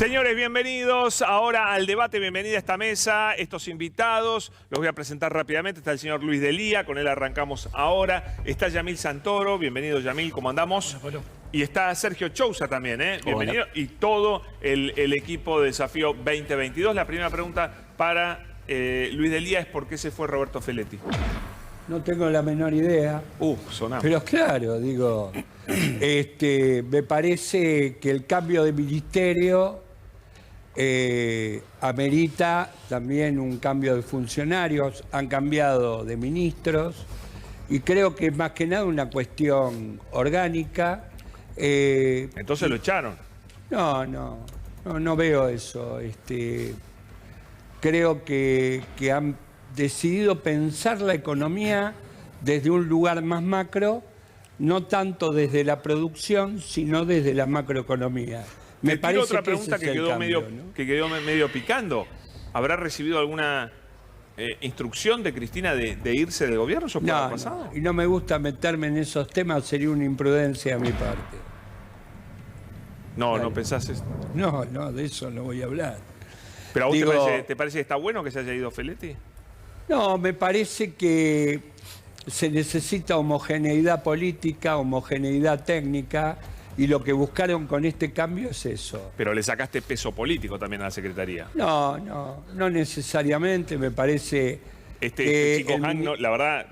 Señores, bienvenidos ahora al debate, bienvenida a esta mesa, estos invitados, los voy a presentar rápidamente. Está el señor Luis Delía, con él arrancamos ahora. Está Yamil Santoro, bienvenido Yamil, ¿cómo andamos? Hola. Y está Sergio Chousa también, bienvenido. Hola. Y todo el equipo de Desafío 2022. La primera pregunta para Luis Delía es ¿por qué se fue Roberto Feletti? No tengo la menor idea. Sonamos. Pero claro, digo, me parece que el cambio de ministerio amerita también un cambio de funcionarios, han cambiado de ministros y creo que es más que nada una cuestión orgánica. Entonces lo echaron. No veo eso. Creo que han decidido pensar la economía desde un lugar más macro, no tanto desde la producción, sino desde la macroeconomía. Me parece otra pregunta que quedó, quedó medio picando. ¿Habrá recibido alguna instrucción de Cristina de irse del gobierno? ¿Eso puede haber pasado? No, y no me gusta meterme en esos temas, sería una imprudencia a mi parte. ¿No pensás esto? No, de eso no voy a hablar. ¿Pero a vos te parece que está bueno que se haya ido Feletti? No, me parece que se necesita homogeneidad política, homogeneidad técnica, y lo que buscaron con este cambio es eso. Pero le sacaste peso político también a la Secretaría. No necesariamente, me parece... Este chico Han, la verdad,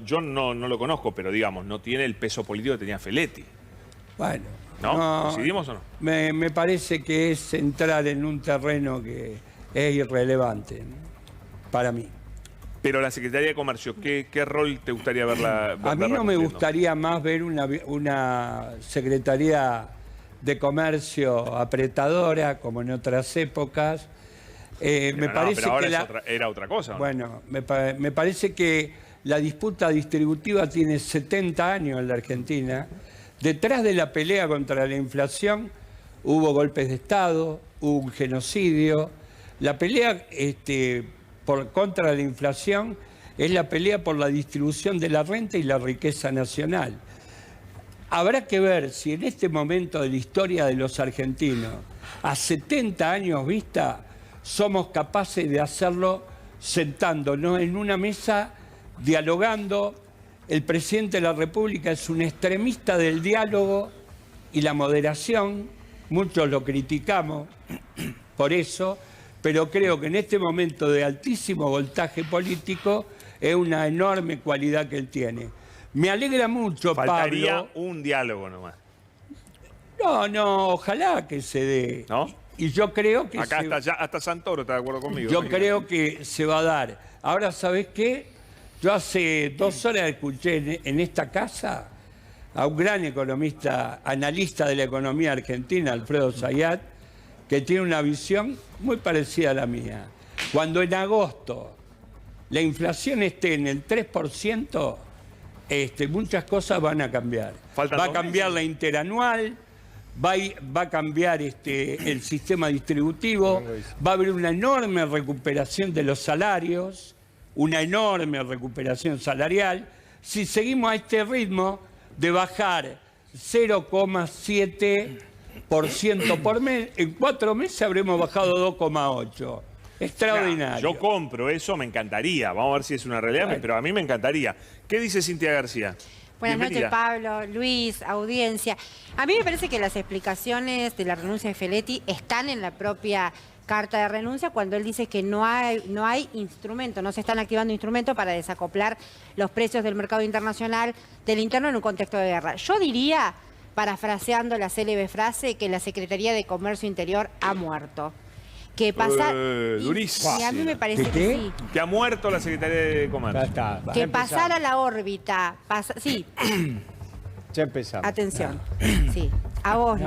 yo no lo conozco, pero digamos, no tiene el peso político que tenía Feletti. Bueno. ¿No? ¿Coincidimos o no? Me parece que es entrar en un terreno que es irrelevante, ¿no? Para mí. Pero la Secretaría de Comercio, ¿qué rol te gustaría verla? A mí no me gustaría más ver una Secretaría de Comercio apretadora, como en otras épocas. Pero ahora era otra cosa, ¿no? Bueno, me parece que la disputa distributiva tiene 70 años en la Argentina. Detrás de la pelea contra la inflación hubo golpes de Estado, hubo un genocidio. La pelea contra la inflación es la pelea por la distribución de la renta y la riqueza nacional. Habrá que ver si en este momento de la historia de los argentinos, a 70 años vista, somos capaces de hacerlo sentándonos en una mesa, dialogando. El presidente de la República es un extremista del diálogo y la moderación. Muchos lo criticamos por eso, pero creo que en este momento de altísimo voltaje político es una enorme cualidad que él tiene. Me alegra mucho, Faltaría Pablo. Un diálogo nomás. No, ojalá que se dé. ¿No? Y yo creo que acá hasta Santoro está de acuerdo conmigo. Yo creo que se va a dar. Ahora, ¿sabés qué? Yo hace 2 horas escuché en esta casa a un gran economista, analista de la economía argentina, Alfredo Zayat, que tiene una visión muy parecida a la mía. Cuando en agosto la inflación esté en el 3%, muchas cosas van a cambiar. Va a cambiar la interanual, va a cambiar el sistema distributivo, va a haber una enorme recuperación de los salarios, una enorme recuperación salarial. Si seguimos a este ritmo de bajar 0,7% por mes, en 4 meses habremos bajado 2,8%. Extraordinario. Yo compro eso, me encantaría. Vamos a ver si es una realidad, pero a mí me encantaría. ¿Qué dice Cintia García? Buenas noches, Pablo, Luis, audiencia. A mí me parece que las explicaciones de la renuncia de Feletti están en la propia carta de renuncia cuando él dice que no hay instrumento, no se están activando instrumentos para desacoplar los precios del mercado internacional del interno en un contexto de guerra. Yo diría, parafraseando la célebre frase, que la Secretaría de Comercio Interior ha muerto. Que pasa y a mí me parece que sí. Que ha muerto la Secretaría de Comercio. Que pasara la órbita. Sí. Ya empezamos. Atención. Sí. A vos,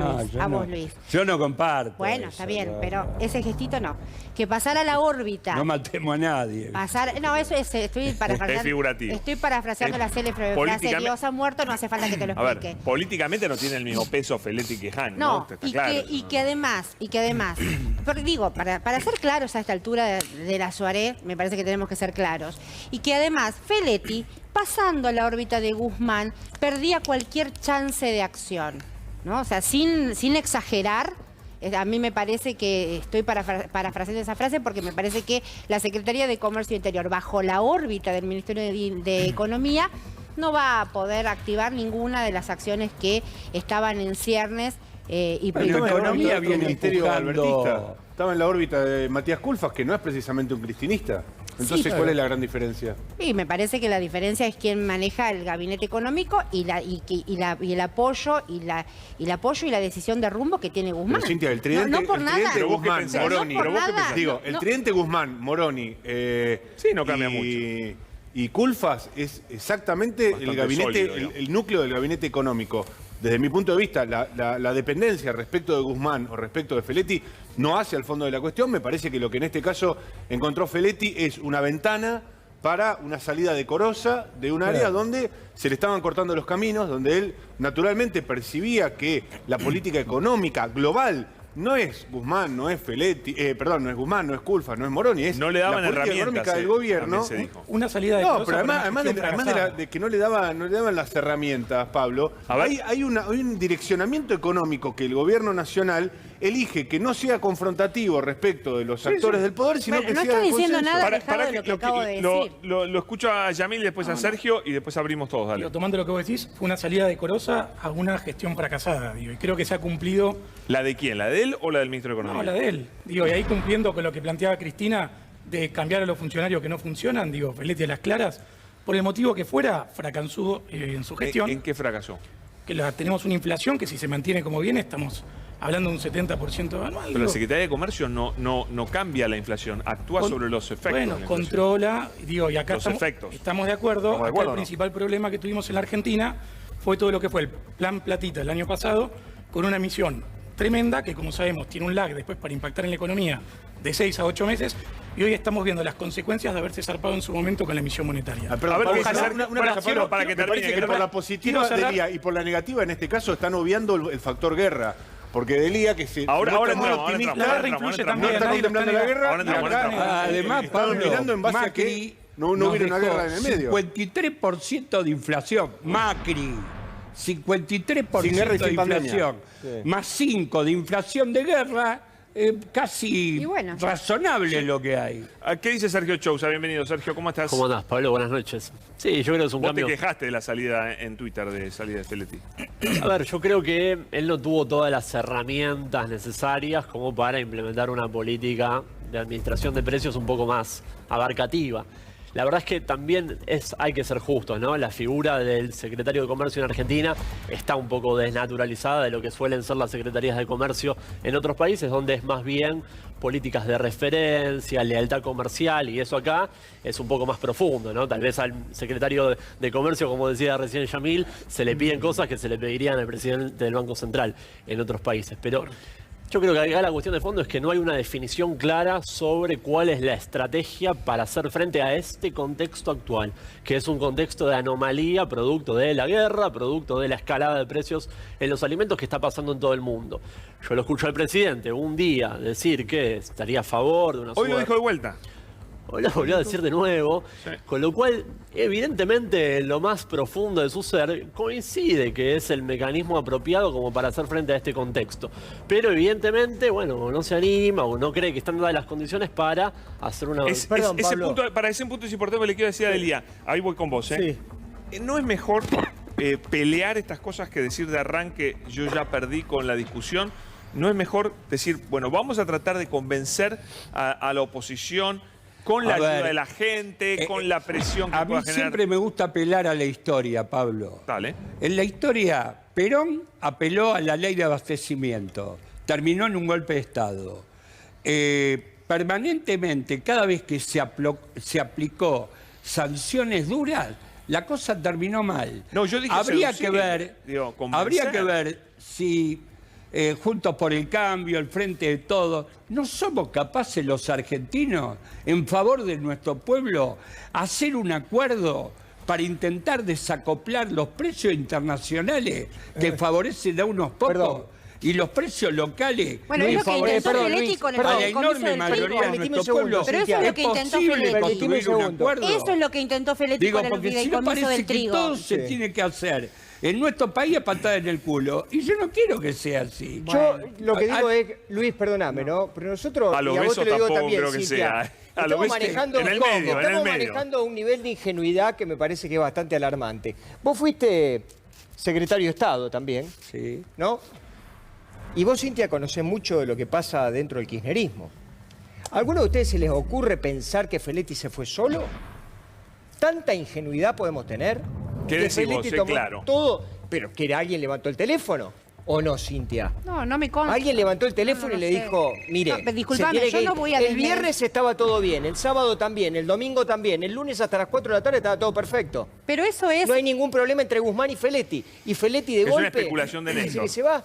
Luis. Yo no comparto. Bueno, eso, está bien, pero ese gestito no. Que pasara la órbita. No matemos a nadie. No, eso es, estoy parafraseando. Es figurativo. Estoy parafraseando la célebre frase, Dios ha muerto, no hace falta que te lo explique. A ver, políticamente no tiene el mismo peso Feletti que Han, ¿no? Está claro. Y que además, porque digo, para ser claros a esta altura de la soirée, me parece que tenemos que ser claros. Y que además, Feletti, pasando la órbita de Guzmán, perdía cualquier chance de acción, ¿no? O sea, sin exagerar, A mí me parece que, estoy parafraseando esa frase, porque me parece que la Secretaría de Comercio Interior, bajo la órbita del Ministerio de Economía, no va a poder activar ninguna de las acciones que estaban en ciernes. Pero economía viene ministerio albertista. empujando. Estaba en la órbita de Matías Culfas, que no es precisamente un cristinista. Entonces, Sí. ¿cuál es la gran diferencia? Y me parece que la diferencia es quién maneja el gabinete económico y el apoyo y la decisión de rumbo que tiene Guzmán. Pero, Cintia, el tridente, no por el nada. tridente Pero vos qué Guzmán, pensás. Moroni. Pero no por nada. Digo, el No. tridente Guzmán, Moroni. Sí, no cambia Y Culfas es exactamente Bastante el gabinete, sólido, digamos. el núcleo del gabinete económico. Desde mi punto de vista, la dependencia respecto de Guzmán o respecto de Feletti no hace al fondo de la cuestión. Me parece que lo que en este caso encontró Feletti es una ventana para una salida decorosa de un área donde se le estaban cortando los caminos, donde él naturalmente percibía que la política económica global no es Guzmán, no es Feletti, no es Guzmán, no es Culfas, no es Moroni, es No le daban la política herramientas, económica del gobierno. también se dijo. Una salida de No, pero además de que no le daban las herramientas, Pablo, A ver. hay un direccionamiento económico que el gobierno nacional elige que no sea confrontativo respecto de los actores del poder, sino Bueno, que no sea estoy de diciendo consenso. nada alejado de lo que acabo de decir. Lo escucho a Yamil, después a Sergio y después abrimos todos, dale. Digo, tomando lo que vos decís, fue una salida decorosa a una gestión fracasada, digo, y creo que se ha cumplido. ¿La de quién? ¿La de él o la del ministro de Economía? No, la de él. Digo, y ahí cumpliendo con lo que planteaba Cristina de cambiar a los funcionarios que no funcionan, digo, Feletti a las claras, por el motivo que fuera, fracasó en su gestión. ¿En qué fracasó? Que tenemos una inflación que si se mantiene como viene, estamos hablando de un 70% anual. Pero la Secretaría de Comercio no cambia la inflación, actúa sobre los efectos. Bueno, de la inflación. controla, digo, y acá Los efectos. estamos de acuerdo. ¿Estamos de Acá acuerdo el o no? principal problema que tuvimos en la Argentina fue todo lo que fue el plan Platita el año pasado, con una emisión tremenda que, como sabemos, tiene un lag después para impactar en la economía de 6 a 8 meses, y hoy estamos viendo las consecuencias de haberse zarpado en su momento con la emisión monetaria. Perdón, A ver, Pablo, ojalá- una para- cosa, quiero- Pablo, para que me termine, parece que que por la quiero positiva de cerrar. Lía y por la negativa en este caso están obviando el factor guerra. Porque de Lía, que se Ahora muestra muy entramos, ahora optimista, entramos, La guerra influye no también. está nadie lo contemplando la guerra, ahora y entramos, acá entramos. Además, estamos Pablo, mirando en base a Macri que no nos hubiera una dejó guerra en el medio. 53% de inflación. Macri, 53% Sin guerra y de sin pandemia. inflación. Más 5 de inflación de guerra, casi Y bueno. razonable lo que hay. ¿Qué dice Sergio Chousa? Bienvenido, Sergio, ¿cómo estás? ¿Cómo andás, Pablo? Buenas noches. Sí, yo creo que es un Vos cambio. te quejaste de la salida en Twitter de salida de Feletti. A ver, yo creo que él no tuvo todas las herramientas necesarias como para implementar una política de administración de precios un poco más abarcativa. La verdad es que también hay que ser justos, ¿no? La figura del secretario de Comercio en Argentina está un poco desnaturalizada de lo que suelen ser las secretarías de comercio en otros países, donde es más bien políticas de referencia, lealtad comercial, y eso acá es un poco más profundo, ¿no? Tal vez al secretario de Comercio, como decía recién Yamil, se le piden cosas que se le pedirían al presidente del Banco Central en otros países. Pero yo creo que acá la cuestión de fondo es que no hay una definición clara sobre cuál es la estrategia para hacer frente a este contexto actual, que es un contexto de anomalía, producto de la guerra, producto de la escalada de precios en los alimentos que está pasando en todo el mundo. Yo lo escucho al presidente un día decir que estaría a favor de una Hoy lo suba. dijo de vuelta. Hoy lo volvió a decir de nuevo, Sí. con lo cual, evidentemente, en lo más profundo de su ser, coincide que es el mecanismo apropiado como para hacer frente a este contexto. Pero evidentemente, bueno, no se anima o no cree que están dadas las condiciones para hacer una... Perdón, ese Pablo. punto, para ese punto es importante, le quiero decir a Delia, ahí voy con vos, ¿eh? ¿No es mejor pelear estas cosas que decir de arranque, yo ya perdí con la discusión? ¿No es mejor decir, bueno, vamos a tratar de convencer a la oposición con la A ayuda ver, de la gente, con la presión que A mí pueda generar? siempre me gusta apelar a la historia, Pablo. Dale. En la historia, Perón apeló a la ley de abastecimiento, terminó en un golpe de Estado. Permanentemente, cada vez que se aplicó sanciones duras, la cosa terminó mal. No, yo dije habría seducir, que ver, digo, convencer. habría que ver si Juntos por el Cambio, el Frente de Todos, no somos capaces los argentinos, en favor de nuestro pueblo, hacer un acuerdo para intentar desacoplar los precios internacionales que favorecen a unos pocos. Perdón. Y los precios locales Bueno, no es lo que favorecen intentó Feletti con el a la fideicomiso enorme del mayoría trigo. de Permitime un nuestro pueblo. segundo, Pero eso es lo que intentó posible Feletti. construir un Permitime un acuerdo. Eso es lo que intentó Feletti Digo, con el porque si no fideicomiso parece del que trigo. todo se tiene que hacer En nuestro país a patada en el culo. Y yo no quiero que sea así. Yo lo que digo es, Luis, perdóname, ¿no? Pero nosotros, A los y a vos besos te lo digo tampoco también, creo que Cintia, sea. A los estamos besos manejando, en el medio, estamos manejando un nivel de ingenuidad que me parece que es bastante alarmante. Vos fuiste secretario de Estado también, Sí. ¿no? Y vos, Cintia, conocés mucho de lo que pasa dentro del kirchnerismo. ¿A alguno de ustedes se les ocurre pensar que Feletti se fue solo? ¿Tanta ingenuidad podemos tener? ¿Qué Que decís vos? Feletti Sí, tomó claro. todo, pero que alguien levantó el teléfono, ¿o no, Cintia? No, no me consta. Alguien levantó el teléfono No, y no le sé. dijo, mire, No, pero se disculpame, tiene yo que no ir. voy a El desmer- viernes estaba todo bien, el sábado también, el domingo también, el lunes hasta las 4 de la tarde estaba todo perfecto. Pero eso es... No hay ningún problema entre Guzmán y Feletti. Y Feletti de Es golpe... una especulación de dice Néstor. que se va.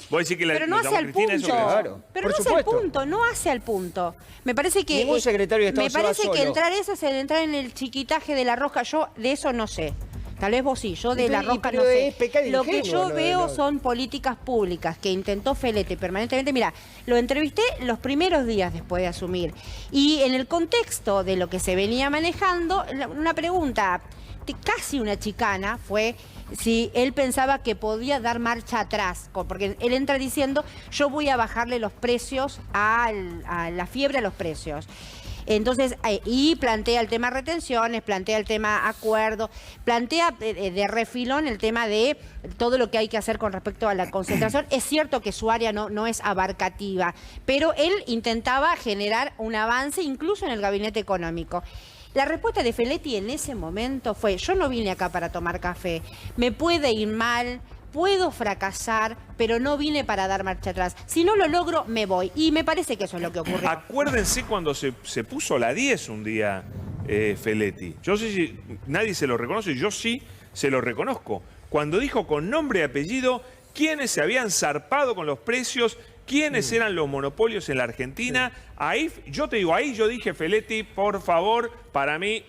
Vos decís que la Pero no lo hace llamó al Cristina, punto. ¿eso crees? Claro, Pero por no hace supuesto. al punto, no hace al punto. Me parece que... Ningún secretario de Estado Me se va parece que solo. entrar eso es entrar en el chiquitaje de la rosca. Yo de eso no sé. Tal vez vos sí, yo de Pero- la rosca pero no sé. es pecado Lo que ingenuo, yo no, veo no. son políticas públicas que intentó Feletti permanentemente. Mira, lo entrevisté los primeros días después de asumir. Y en el contexto de lo que se venía manejando, una pregunta, casi una chicana, fue si él pensaba que podía dar marcha atrás, porque él entra diciendo, yo voy a bajarle los precios a la fiebre a los precios. Entonces, y plantea el tema retenciones, plantea el tema acuerdo, plantea de refilón el tema de todo lo que hay que hacer con respecto a la concentración. Es cierto que su área no es abarcativa, pero él intentaba generar un avance incluso en el gabinete económico. La respuesta de Feletti en ese momento fue, yo no vine acá para tomar café, me puede ir mal, puedo fracasar, pero no vine para dar marcha atrás. Si no lo logro, me voy. Y me parece que eso es lo que ocurrió. Acuérdense cuando se puso la 10 un día Feletti. Yo sé si nadie se lo reconoce, yo sí se lo reconozco. Cuando dijo con nombre y apellido quiénes se habían zarpado con los precios, quiénes eran los monopolios en la Argentina, ahí, yo te digo, ahí yo dije, Feletti, por favor, para mí,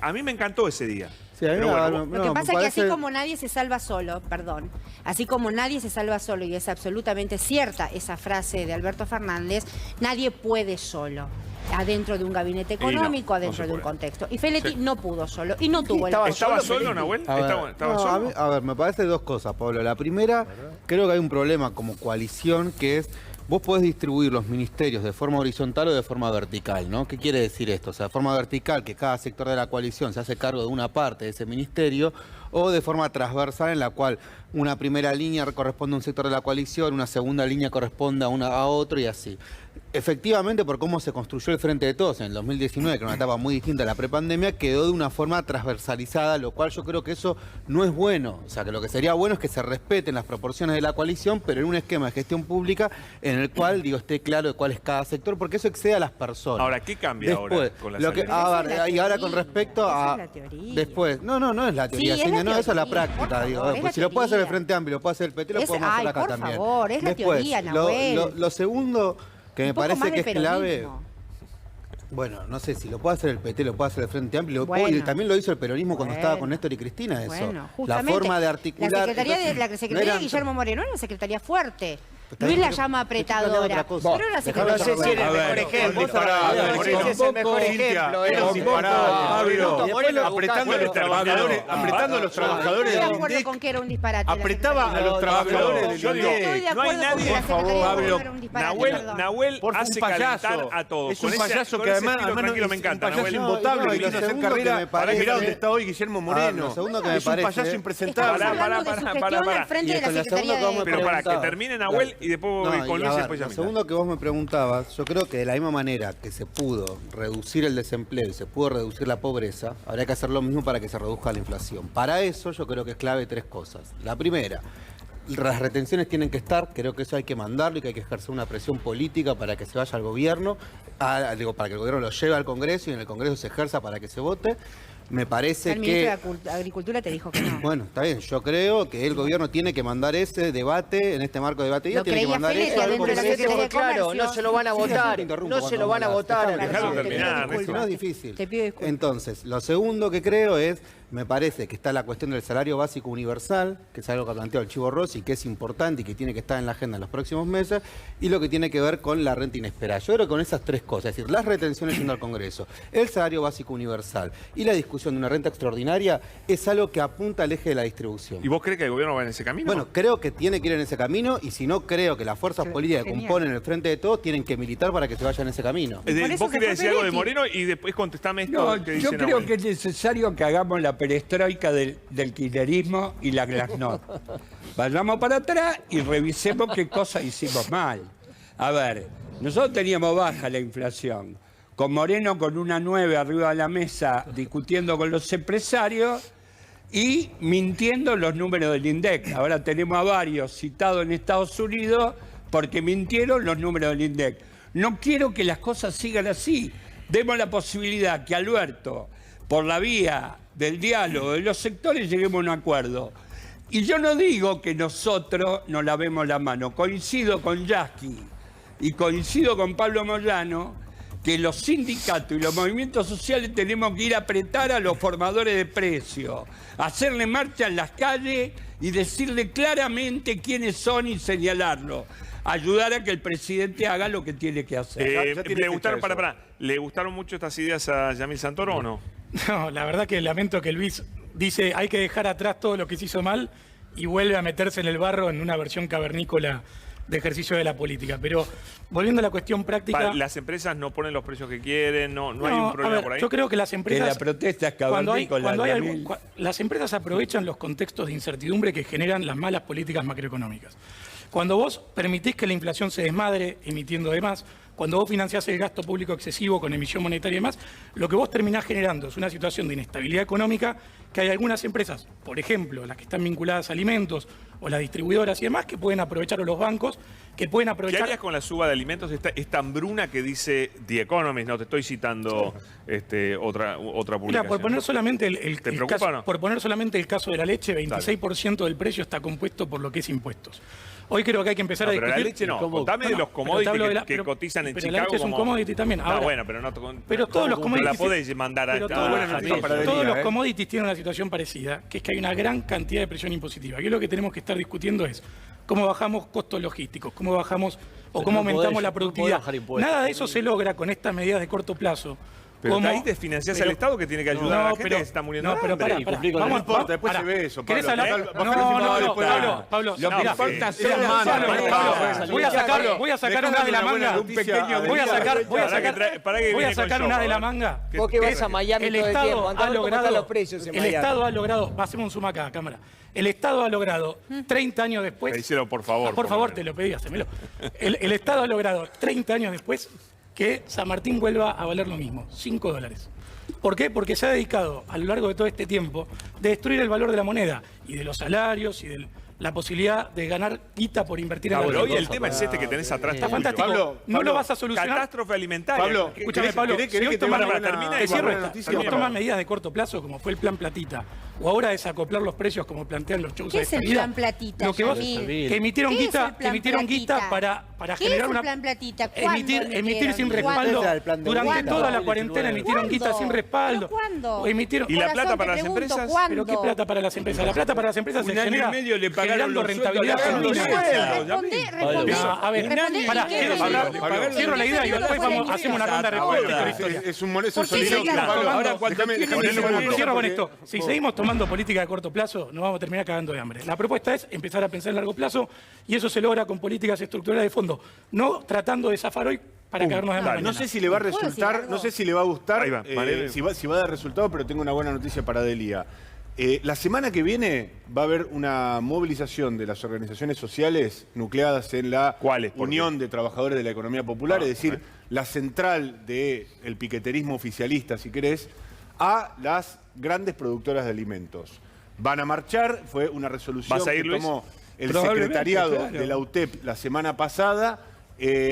a mí me encantó ese día. Sí, a mí Pero bueno, Lo que pasa es que así como nadie se salva solo, perdón, así como nadie se salva solo, y es absolutamente cierta esa frase de Alberto Fernández, nadie puede solo. Adentro de un gabinete económico, no adentro se de un puede. contexto. Y Feletti no pudo solo, y no tuvo el... ¿Estaba solo, Nahuel? A ver, ¿Estaba no, solo? a ver, me parece dos cosas, Pablo. La primera, creo que hay un problema como coalición que es, vos podés distribuir los ministerios de forma horizontal o de forma vertical, ¿no? ¿Qué quiere decir esto? O sea, de forma vertical, que cada sector de la coalición se hace cargo de una parte de ese ministerio, o de forma transversal, en la cual una primera línea corresponde a un sector de la coalición, una segunda línea corresponde a otro y así. Efectivamente, por cómo se construyó el Frente de Todos en el 2019, que era una etapa muy distinta a la prepandemia, quedó de una forma transversalizada, lo cual yo creo que eso no es bueno. O sea, que lo que sería bueno es que se respeten las proporciones de la coalición, pero en un esquema de gestión pública en el cual, esté claro de cuál es cada sector, porque eso excede a las personas. Ahora, ¿qué cambia ahora con la lo que, salida? a ver, Esa es la y ahora teoría, con respecto esa a... es la teoría. Después, no es la teoría, Sí, es Cintia, la no, eso es la teoría, práctica, por digo. favor, es Pues la si lo puede hacer el teoría. Frente Amplio, lo puede hacer el PT, lo Es- podemos hacer ay, acá por también. favor, es la Después, teoría, Nahuel. lo segundo que me Un poco parece más que de es clave... peronismo. Bueno, no sé si lo puede hacer el PT, lo puede hacer el Frente Amplio, Bueno. y también lo hizo el peronismo cuando Bueno. estaba con Néstor y Cristina, eso. Bueno, La justamente, forma de articular... La Secretaría de entonces, no eran- Guillermo Moreno era una secretaría fuerte. Está Luis bien, la pero llama estoy hablando de apretadora. otra cosa. Pero era No secretaría sé si era el A mejor ver, ejemplo. disparate, No sé si es el mejor ejemplo. apretando a los trabajadores Estoy de del acuerdo INDEC, con que era un disparate. la apretaba a secretaría. los trabajadores del yo digo, INDEC. Estoy de no hay acuerdo con nadie, que la por favor, secretaría de Pablo, Gobierno era un disparate, perdón. Nahuel Fue hace un payaso. calentar a todos. Es un Con payaso con que ese además estilo tranquilo es me encanta, un payaso Nahuel. imbotable No, que y lo vino a hacer segundo que carrera. me Para parece- mirar dónde está hoy Guillermo Moreno. lo segundo que me Es un parece- payaso Estamos impresentable. hablando de su gestión al frente Y de la con la Secretaría segunda como de... Pero para que preguntaba. termine Nahuel y después voy No, con y Luis a y ver, después lo Yamil. segundo que vos me preguntabas, yo creo que de la misma manera que se pudo reducir el desempleo y se pudo reducir la pobreza, habría que hacer lo mismo para que se reduzca la inflación. Para eso yo creo que es clave tres cosas. La primera, las retenciones tienen que estar, creo que eso hay que mandarlo y que hay que ejercer una presión política para que se vaya al gobierno, para que el gobierno lo lleve al Congreso y en el Congreso se ejerza para que se vote. Me parece El que... ministro de Agricultura te dijo que no. Bueno, está bien, yo creo que el gobierno tiene que mandar ese debate, en este marco de debate, Lo tiene que creía mandar Feletti eso al adentro de la Congreso. Secretaría de Claro, Comercio. no se lo van a votar. te interrumpo No se cuando lo van a hablas. votar. Déjame Dejalo terminar. terminar, Si no es difícil. Te pido disculpas. Entonces, lo segundo que creo es Me parece que está la cuestión del salario básico universal, que es algo que ha planteado el Chivo Rossi, que es importante y que tiene que estar en la agenda en los próximos meses, y lo que tiene que ver con la renta inesperada. Yo creo que con esas tres cosas, es decir, las retenciones yendo al Congreso, el salario básico universal y la discusión de una renta extraordinaria, es algo que apunta al eje de la distribución. ¿Y vos crees que el gobierno va en ese camino? Bueno, creo que tiene que ir en ese camino, y si no, creo que las fuerzas políticas que componen el Frente de Todos tienen que militar para que se vayan en ese camino. Por eso Vos se querías fue decir algo de Feletti. Moreno y después contestame esto No, que dice yo creo Nahuel. que es necesario que hagamos la perestroika del kirchnerismo y la glasnost. Vayamos para atrás y revisemos qué cosas hicimos mal. A ver, nosotros teníamos baja la inflación. Con Moreno con una 9 arriba de la mesa discutiendo con los empresarios y mintiendo los números del INDEC. Ahora tenemos a varios citados en Estados Unidos porque mintieron los números del INDEC. No quiero que las cosas sigan así. Demos la posibilidad que Alberto, por la vía del diálogo de los sectores, lleguemos a un acuerdo. Y yo no digo que nosotros nos lavemos la mano. Coincido con Yasky y coincido con Pablo Moyano que los sindicatos y los movimientos sociales tenemos que ir a apretar a los formadores de precios, hacerle marcha en las calles y decirle claramente quiénes son y señalarlo. Ayudar a que el presidente haga lo que tiene que hacer. Ya tiene ¿Le gustaron, fecha eso. ¿Le gustaron mucho estas ideas a Yamil Santoro o no? No, la verdad que lamento que Luis dice hay que dejar atrás todo lo que se hizo mal y vuelve a meterse en el barro en una versión cavernícola de ejercicio de la política. Pero volviendo a la cuestión práctica... Las empresas no ponen los precios que quieren, no hay No, un problema a ver, por ahí. yo creo que las Que empresas... la protesta es cuando hay cavernícola. algún- las empresas aprovechan los contextos de incertidumbre que generan las malas políticas macroeconómicas. Cuando vos permitís que la inflación se desmadre emitiendo de más, cuando vos financiás el gasto público excesivo con emisión monetaria y demás, lo que vos terminás generando es una situación de inestabilidad económica que hay algunas empresas, por ejemplo, las que están vinculadas a alimentos o las distribuidoras y demás, que pueden aprovechar, o los bancos, que pueden ¿Qué aprovechar... harías con la suba de alimentos? Esta hambruna que dice The Economist, no te estoy citando otra publicación. Mira, por poner solamente el ¿Te preocupa caso, o no? por poner solamente el caso de la leche, 26% del precio está compuesto por lo que es impuestos. Hoy creo que hay que empezar No, a pero discutir... la leche no. ¿Cómo? Contame de No, los pero commodities te hablo de que cotizan en pero Chicago. la leche es un como- commodity también. No, Ahora, bueno, pero no... pero todos los no commodities... la podés mandar a pero esta... todos, buena los- noticia para todos Delia, los commodities tienen una situación parecida, que es que hay una gran cantidad de presión impositiva. Aquí lo que tenemos que estar discutiendo es cómo bajamos costos logísticos, cómo bajamos o cómo no aumentamos podés- la no productividad. podés bajar impuestos. Nada de eso se logra con estas medidas de corto plazo. Pero como- ahí desfinanciás al pero- Estado que tiene que ayudar a la gente que se está muriendo no, de pero hambre. pará, Y pará. cumplir con Vamos, el- No importa, después pará. se ve eso, ¿Querés Pablo. hablar? Bajar No, los no, impuestos no, después. Pablo, Lo que mirá, importa Pablo, son las Pablo, armas. voy a sacar una de la manga. Un pequeño Voy a sacar Pará que voy a viene sacar con una show, de la a ver. manga. Vos que vas a Miami El todo el Estado tiempo, ha andá a ver cómo están logrado, los precios en el Miami. Estado ha logrado, hacemos un zoom acá, cámara. El Estado ha logrado 30 años después. Pedíselo, por favor. Por favor, lo te lo pedí, hacémelo. El Estado ha logrado 30 años después que San Martín vuelva a valer lo mismo, $5. ¿Por qué? Porque se ha dedicado a lo largo de todo este tiempo de destruir el valor de la moneda y de los salarios y de la posibilidad de ganar guita por invertir en la Pero hoy el agricultura. tema es este que tenés atrás. Está tuyo. fantástico. Pablo, No lo vas a solucionar. Catástrofe alimentaria. Pablo, Escúchame, Pablo, ¿querés si hoy que te toman- mande una termina te y cierro buena esta. noticia? Si hoy Termina. toman medidas de corto plazo, como fue el plan Platita, o ahora desacoplar los precios, como plantean los shows ¿Qué de es el estabilidad, plan Platita, lo que vos, Yamil? que emitieron ¿Qué es guita, el plan guita Platita? para ¿Qué generar es el una plan Platita? ¿Cuándo emitir emitieron? sin ¿Cuándo? respaldo Era el plan de durante ¿Cuándo? toda la cuarentena emitieron guita ¿Cuándo? sin respaldo. ¿Pero cuándo? O emitieron ¿Y la Corazón, plata te para las pregunto, empresas? ¿cuándo? pero qué plata para las empresas. La plata para las empresas se Un año y genera medio le pagaron generando los rentabilidad sueldos, le genuina. pagaron los sueldos. Respondé, No, a ver, respondé, pará, ¿y qué quiero es? hablar, Pablo, cierro la idea y después vamos, hacemos una ronda de respuestas. Es un molesto ¿Por qué solidario. seguimos Pablo, tomando- ahora cuando Déjame déjame decirle decirle un una Cierro con cosa, esto. Si seguimos tomando política de corto plazo, nos vamos a terminar cagando de hambre. La propuesta es empezar a pensar en largo plazo y eso se logra con políticas estructurales de fondo, no tratando de zafar hoy para cagarnos de hambre No mañana. sé si le va a ¿Puedo decir resultar, algo? no sé si le va a gustar, Ahí va, vale. si va a dar resultado, pero tengo una buena noticia para Delia. La semana que viene va a haber una movilización de las organizaciones sociales nucleadas en la ¿Cuáles? ¿Por Unión de Trabajadores de la Economía Popular, es decir, la central del piqueterismo oficialista, si querés, a las grandes productoras de alimentos. Van a marchar, fue una resolución ¿Vas a ir, que Luis? tomó el Probablemente, secretariado claro. de la UTEP la semana pasada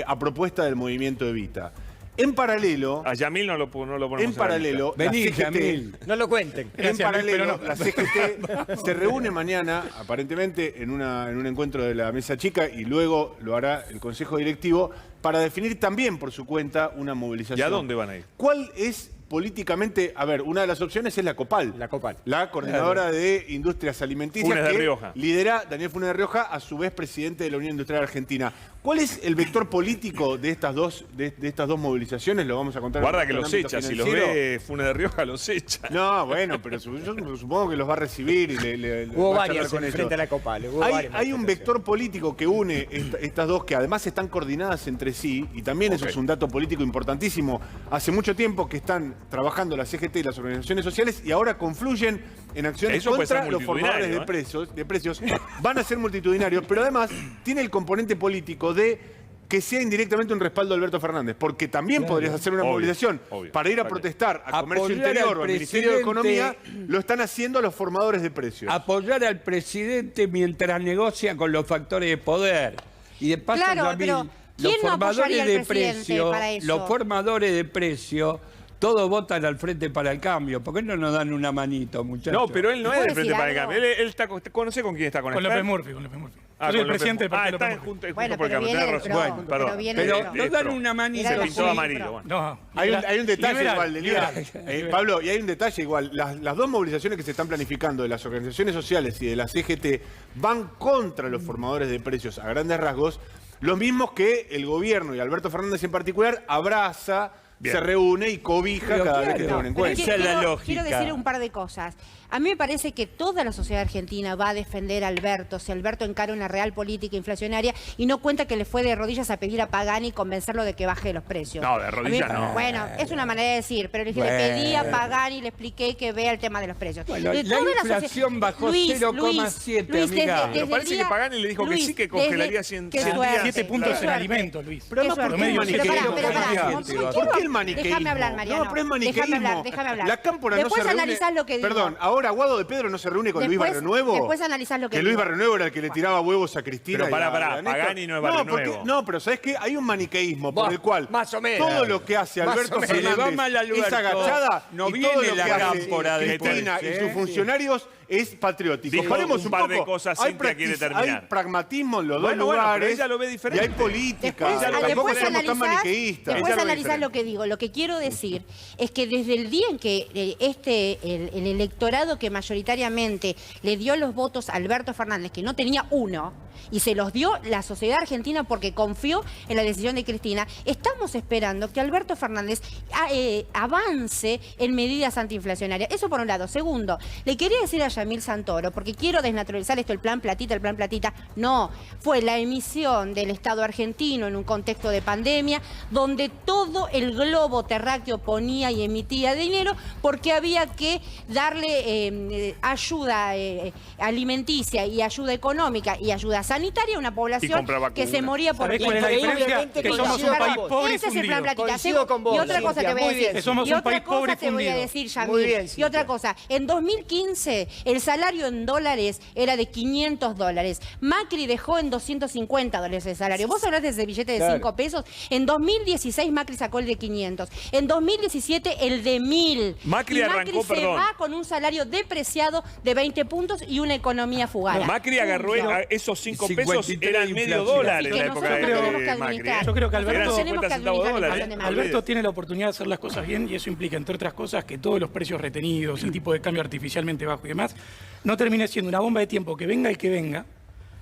a propuesta del movimiento Evita. En paralelo, A Yamil no lo ponemos en paralelo, la Vení, CGT, Yamil. No lo cuenten. en Gracias, paralelo, pero no. la CGT se reúne mañana, aparentemente, en un encuentro de la mesa chica y luego lo hará el Consejo Directivo para definir también por su cuenta una movilización. ¿Y a dónde van a ir? ¿Cuál es políticamente, a ver, una de las opciones es la COPAL. La COPAL. La coordinadora de Industrias Alimenticias Funes de que Rioja. lidera Daniel Funes de Rioja, a su vez presidente de la Unión Industrial Argentina. ¿Cuál es el vector político de estas dos movilizaciones? Lo vamos a contar. Guarda en que el los ámbito echa, si los financiero. ve Funes de Rioja, los echa. No, bueno, pero yo supongo que los va a recibir y le Hubo va a charlar varias con frente ellos. a la COPAL. Hay un vector político que une estas dos, que además están coordinadas entre sí, y también eso es un dato político importantísimo. Hace mucho tiempo que están trabajando la CGT y las organizaciones sociales y ahora confluyen en acciones Eso puede ser contra los formadores de precios. Van a ser multitudinarios, pero además tiene el componente político de que sea indirectamente un respaldo a Alberto Fernández, porque también podrías hacer una Obvio, movilización obvio. para ir a protestar a Comercio Apoyar Interior al o al Ministerio de Economía, presidente. lo están haciendo los formadores de precios. Apoyar al presidente mientras negocia con los factores de poder. Y de paso, Claro, Yamil, pero ¿quién no apoyaría al presidente para eso? los formadores de precio, todos votan al Frente para el Cambio. ¿Por qué no nos dan una manito, muchachos? No, pero él no es ¿Puedo del Frente decir para el algo? Cambio. Él está, ¿conoce con quién está? ¿Con Con Esper? López Murphy, con López Murphy. Ah, Yo soy con el presidente del López. partido Ah, López está Murphy. junto Bueno, por el pero cambio. viene Tenés del razón. PRO, Bueno, pero perdón. viene Pero del PRO. nos dan una manito. Era Se la pintó Juli, amarillo. pero- Bueno. No, Hay un detalle liberal, igual, de liberal. Pablo, y hay un detalle igual. Las dos movilizaciones que se están planificando de las organizaciones sociales y de la CGT van contra los formadores de precios a grandes rasgos, los mismos que el gobierno y Alberto Fernández en particular abraza, Bien. se reúne y cobija Pero cada vez claro. que tiene un Pero encuentro. Esa es la lógica. quiero decir un par de cosas. A mí me parece que toda la sociedad argentina va a defender a Alberto si Alberto encara una real política inflacionaria y no cuenta que le fue de rodillas a pedir a Pagani y convencerlo de que baje los precios. No, de rodillas A mí- no. Bueno, es una manera de decir, pero le dije, le pedí a Pagani y le expliqué que vea el tema de los precios. Bueno, De la toda inflación socie- bajó 0,7, Luis, amiga. desde Pero el parece que día- Pagani le dijo que sí, que congelaría 100 qué días. suerte, 7 puntos qué en suerte. alimentos, Luis. Pero además, Qué ¿por qué el suerte. maniqueísmo? Pero pará, maniqueísmo? ¿Por qué el maniqueísmo? Déjame hablar, Mariano. No, pero es maniqueísmo. Déjame hablar. La Cámpora no Después se reúne. analizás lo que digo. Perdón, ahora Guado de Pedro no se reúne con Luis Después- Barrionuevo. después analizás lo que Luis digo. Barrionuevo era el que le tiraba huevos a Cristina. Pero y a pará, Néstor. Pagani no es porque- Barrionuevo. No, pero ¿sabes qué? Hay un maniqueísmo por Bah, el cual más o menos. todo lo que hace Más Alberto o menos. Si le va Fernández mal a Alberto, es agachada no y viene todo lo la que hace Cámpora Cristina después, y sus funcionarios es patriótico. Dijo Paremos un par poco. de cosas, Hay Cintia quiere terminar. Hay pragmatismo en los Bueno, dos bueno, pero lugares. ella lo ve diferente. Y hay política. Después, Tampoco después seamos tan maniqueístas. después Ella lo ve analizás diferente. lo que digo. Lo que quiero decir es que desde el día en que el electorado que mayoritariamente le dio los votos a Alberto Fernández, que no tenía uno, y se los dio la sociedad argentina porque confió en la decisión de Cristina, estamos esperando que Alberto Fernández avance en medidas antiinflacionarias. Eso por un lado. Segundo, le quería decir a Yamil Santoro, porque quiero desnaturalizar esto, el plan platita, no, fue la emisión del Estado argentino en un contexto de pandemia, donde todo el globo terráqueo ponía y emitía dinero porque había que darle ayuda alimenticia y ayuda económica y ayuda sanitaria a una Y población comprar vacunas. que se moría por ¿Sabés cuál es la diferencia? Increíblemente Que somos un coincido país con vos. pobre y ese es el plan fundido. platita. Coincido con vos, Y otra cosa Cintia, te voy a muy decir. bien. Que somos Y un otra país pobre y cosa te voy a fundido. decir, Yamil. Muy bien, Y Cintia. otra cosa. En 2015 el salario en dólares era de $500. Macri dejó en $250 el salario. Vos hablaste de ese billete de Claro. 5 pesos. En 2016 Macri sacó el de 500. En 2017 el de 1000. Macri Y arrancó, se perdón. va con un salario depreciado de 20 puntos y una economía fugada. Macri agarró Punto. esos 5 53 pesos, eran medio inflación. dólar Así en que la época nosotros tenemos que de Macri. administrar. Yo creo que Eran Alberto- 50 centavos de dólar. Tenemos que Alberto tiene la oportunidad de hacer las cosas bien y eso implica, entre otras cosas, que todos los precios retenidos, el tipo de cambio artificialmente bajo y demás, no termine siendo una bomba de tiempo que venga el que venga,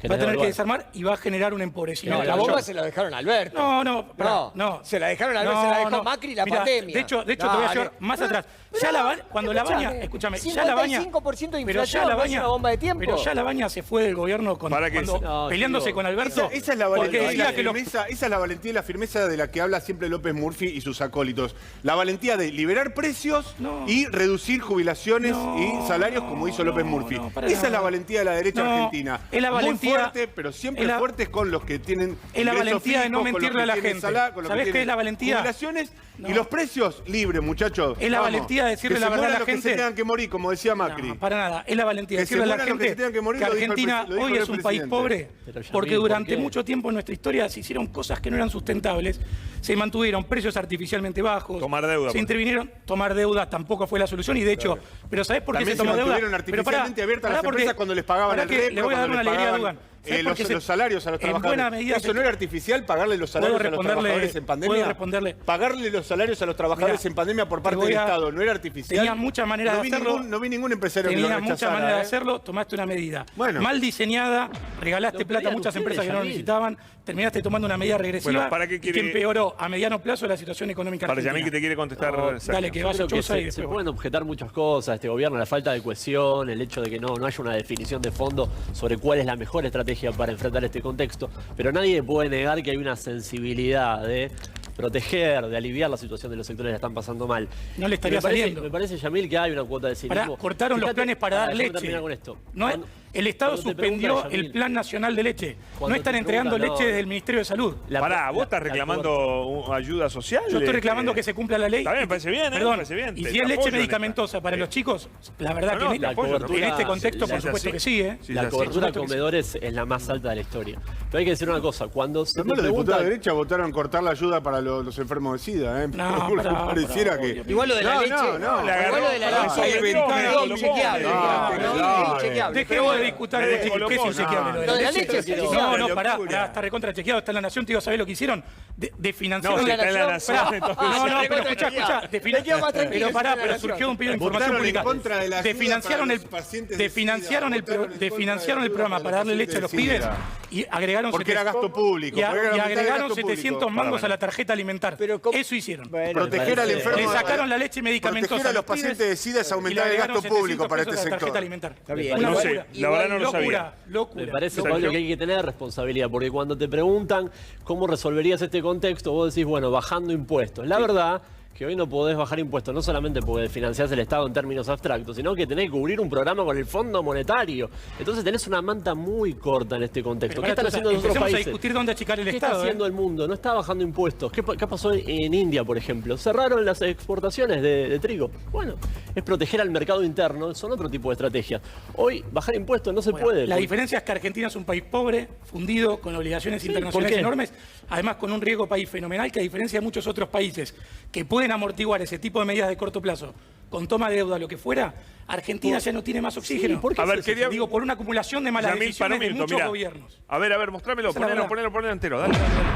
Que va a le tener devuelva. que desarmar y va a generar un No, empobrecimiento. la de bomba mayor. se la dejaron a Alberto. No, pará, No, no. se la dejaron a Alberto, se la dejó Macri y la Mirá, pandemia. De hecho te voy a Dale. llevar más atrás. Ya cuando la baña, escúchame, ya la baña. 55% de pero ya inflación, la ¿no es baña, una bomba de tiempo? Pero ya la baña se fue del gobierno Para que peleándose con Alberto. Esa es la porque valentía, decía y que la los firmeza, esa es la valentía y la firmeza de la que habla siempre López Murphy y sus acólitos. La valentía de liberar precios No. y reducir jubilaciones No, y salarios como hizo López Murphy. para Esa nada. es la valentía de la derecha No, argentina. es la valentía- Muy fuerte, pero siempre es la- fuertes con los que tienen es la ingresos valentía de no fijos, con los mentirle que a la tienen gente. con los que ¿Sabés qué tienen es la valentía? Jubilaciones No. y los precios libres, muchachos. Es la Vamos. valentía de decirle Que la se verdad a mueran la los que gente. se tengan que morir, como decía Macri. No, para nada. Es la valentía de Que se decirle a la mueran los que se gente tengan que morir, que lo dijo el Argentina lo dijo hoy el es un país presidente. pobre Pero, Yamil, porque ¿por durante qué? mucho tiempo en nuestra historia se hicieron cosas que no eran sustentables, se mantuvieron precios artificialmente bajos, Tomar deuda, se por intervinieron, tomar deuda tampoco fue la solución y de hecho, pero ¿sabés por qué También se tomó se deuda? mantuvieron Pero artificialmente abiertas las porque- empresas cuando les pagaban pará el que repro, le voy a dar cuando una les alegría a pagaban Dugan. ¿Sabés por qué los salarios a los en trabajadores. buena medida ¿Eso no era artificial pagarle los salarios a los trabajadores en pandemia? ¿Puedo responderle? Pagarle los salarios a los trabajadores Mirá, en pandemia por parte te voy del a- Estado, ¿no era artificial? Tenías muchas maneras de hacerlo. No vi ningún empresario que lo Tenías rechazara. muchas maneras de hacerlo, tomaste una medida. Bueno. Mal diseñada, regalaste Lo plata a pedían muchas ustedes, empresas que no lo Yamil. necesitaban, terminaste tomando una medida regresiva Bueno, ¿para qué y quiere- que empeoró a mediano plazo la situación económica Para argentina. Yamil que te quiere contestar. No, Sergio. Dale, que Yo vaya creo que Chosa y se después pueden objetar muchas cosas a este gobierno, la falta de cohesión, el hecho de que no haya una definición de fondo sobre cuál es la mejor estrategia para enfrentar este contexto, pero nadie puede negar que hay una sensibilidad de proteger, de aliviar la situación de los sectores que la están pasando mal. No le estaría saliendo. Me parece, Yamil, que hay una cuota de cinismo. Cortaron los planes para dar déjame leche. terminar con esto. No, Cuando- el Estado cuando te suspendió preguntan, el Yamil, Plan Nacional de Leche. Cuando No están te entregando preguntan, leche no. desde el Ministerio de Salud. Pará, ¿vos estás la reclamando ayuda social? Yo estoy reclamando que se cumpla la ley. Está bien, me parece bien, me Perdón, parece bien. y Te si es leche apoyo en medicamentosa esta. para Sí. los chicos, la verdad No, no, que te apoyo, en este contexto, sí, por sí, supuesto sí. que sí, ¿eh? Sí, la sí, cobertura sí. a comedores es la más alta de la historia. Pero hay que decir una cosa, cuando se Además, te los diputados preguntan... de derecha votaron cortar la ayuda para los enfermos de SIDA, ¿eh? No, Porque pará, pareciera pará, que... obvio. Igual lo de la No, leche. no, le agarró- Igual lo de la pará, leche. ahí es ventana, inchequeable. no, Inchequeable. Dejemos de discutir de leche, que es inchequeable lo de Lo la de la leche. leche es No, inchequeable. no, pará, locura. está recontra chequeado, está en La Nación, te digo, ¿sabés lo que hicieron? De financiar No, si está en La Pará, Nación, entonces- no, pero escuchá, Me quedo más tranquilo, pero pará, está en La pero Nación. surgió un pedido de información Votaron en pública. contra de la ayuda Desfinanciaron para el los pacientes de desfinanciaron SIDA, el votaron en contra de desfinanciaron la el ayuda programa para para darle los leche a los pacientes de pibes y agregaron Porque era 700 gasto público, y porque era la mitad del agregaron gasto 700 público. mangos a la tarjeta alimentar. Pero ¿cómo? Eso hicieron. Bueno, Proteger al Le enfermo... Le sacaron la leche medicamentosa Proteger a los pibes pacientes de SIDA es y le aumentar el agregaron gasto público 700 para este pesos a la tarjeta sector. alimentar. Está bien. No Una sé, locura. la verdad no lo sabía. Locura. Me parece, locura. Pablo, que hay que tener responsabilidad, porque cuando te preguntan cómo resolverías este contexto, vos decís, bueno, bajando impuestos. La verdad que hoy no podés bajar impuestos, no solamente porque financiás el Estado en términos abstractos, sino que tenés que cubrir un programa con el Fondo Monetario. Entonces tenés una manta muy corta en este contexto. ¿Qué están haciendo los otros Empecemos a países? discutir dónde achicar el ¿Qué está Estado. haciendo el mundo? No está bajando impuestos. ¿Qué pasó en India, por ejemplo? Cerraron las exportaciones de trigo. Bueno, es proteger al mercado interno, son otro tipo de estrategias. Hoy, bajar impuestos no se Bueno, puede. la diferencia es que Argentina es un país pobre, fundido, con obligaciones Sí, internacionales ¿por qué? enormes, además con un riesgo país fenomenal que a diferencia de muchos otros países que pueden amortiguar ese tipo de medidas de corto plazo con toma de deuda, lo que fuera, Argentina ya no tiene más oxígeno. Sí, ¿por qué A ver, es eso? quería... Digo, por una acumulación de malas Yamil, para un decisiones de minuto, muchos mirá. gobiernos. A ver, mostrámelo, Esa es la verdad. ponelo entero, dale,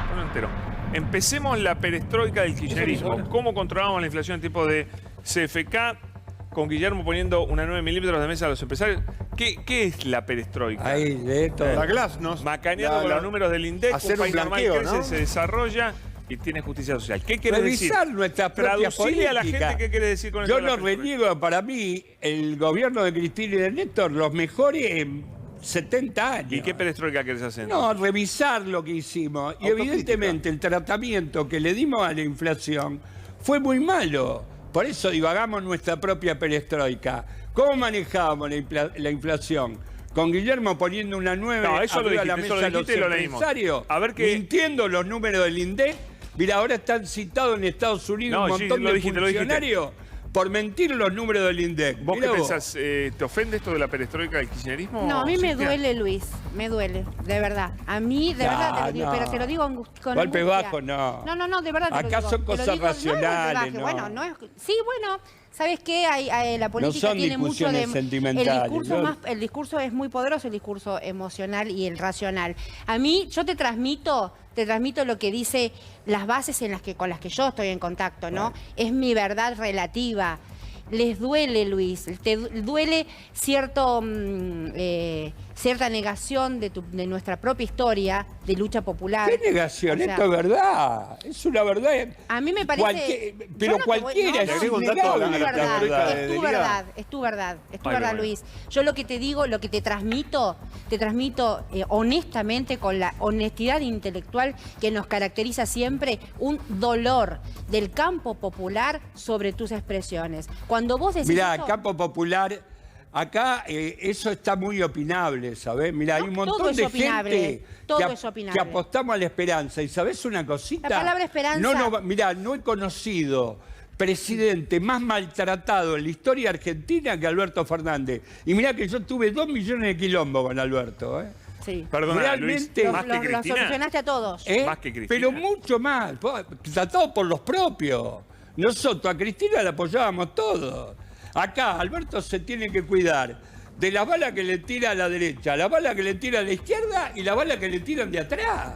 ponelo entero. Empecemos la perestroika del kirchnerismo. Eso. ¿Cómo controlamos la inflación en tipo de CFK? Con Guillermo poniendo una 9 milímetros de mesa a los empresarios. ¿Qué es la perestroika? Ahí, de todo. La Glasnost. Macaneando con los números del INDEC, hacer un país un normal blanqueo, crece, ¿no? se desarrolla y tiene justicia social. ¿Qué quiere decir? Revisar nuestras propias Traducirle a la políticas. gente qué quiere decir con Yo esto de la no perestroika. reniego, para mí, el gobierno de Cristina y de Néstor, los mejores en 70 años. ¿Y qué perestroika querés hacer? No, revisar lo que hicimos. Y Autocrítica. evidentemente el tratamiento que le dimos a la inflación fue muy malo. Por eso divagamos nuestra propia perestroika. ¿Cómo manejábamos la inflación? Con Guillermo poniendo una 9 No, eso lo arriba de la dijiste, eso mesa a lo los dijiste y lo leímos. empresarios, A ver qué- mintiendo los números del INDEC. Mira, ahora están citados en Estados Unidos No, un sí, montón lo de dijiste, lo dijiste. funcionarios por mentir los números del INDEC. ¿Vos Mirá qué pensás? ¿Te ofende esto de la perestroika del kirchnerismo? No, a mí me Cintia? duele, Luis, me duele, de verdad. A mí, de No, verdad, te lo digo, no. pero te lo digo con Golpe angustia. bajo, no. No, de verdad te lo Acá digo. son Te lo cosas digo, no es golpe racionales, bajo. no. Bueno, no es... Sí, bueno, ¿sabes qué? La política son tiene mucho de... discusiones sentimentales, ¿no? El discurso es muy poderoso, el discurso emocional y el racional. A mí, yo te transmito lo que dice las bases con las que yo estoy en contacto, ¿no? Es mi verdad relativa. Les duele, Luis, te duele cierta negación de nuestra propia historia de lucha popular. ¿Qué negación? O sea, Esto es verdad. Es una verdad. a mí me parece... Pero yo no te voy- cualquiera no, es no, agrego un dato a la- es tu a la verdad, perestroika es de tu Lía. verdad, es tu verdad, es tu Ay, verdad, bueno. Luis. Yo lo que te digo, lo que te transmito honestamente, con la honestidad intelectual que nos caracteriza siempre, un dolor del campo popular sobre tus expresiones. Cuando vos decís Mirá, eso, campo popular, acá eso está muy opinable, ¿sabés? Mirá, hay un No, todo montón es de opinable, gente todo que, es opinable. que apostamos a la esperanza. ¿Y sabés una cosita? La palabra esperanza- Mirá, no he conocido presidente más maltratado en la historia argentina que Alberto Fernández. Y mirá que yo tuve 2 millones de quilombos con Alberto, ¿eh? sí. Perdona, Realmente- Luis, más que Lo Cristina. solucionaste a todos. ¿Eh? Más que Cristina. Pero mucho más, tratado por los propios. Nosotros a Cristina la apoyábamos todos. Acá Alberto se tiene que cuidar de las balas que le tira a la derecha, la bala que le tira a la izquierda y la bala que le tiran de atrás.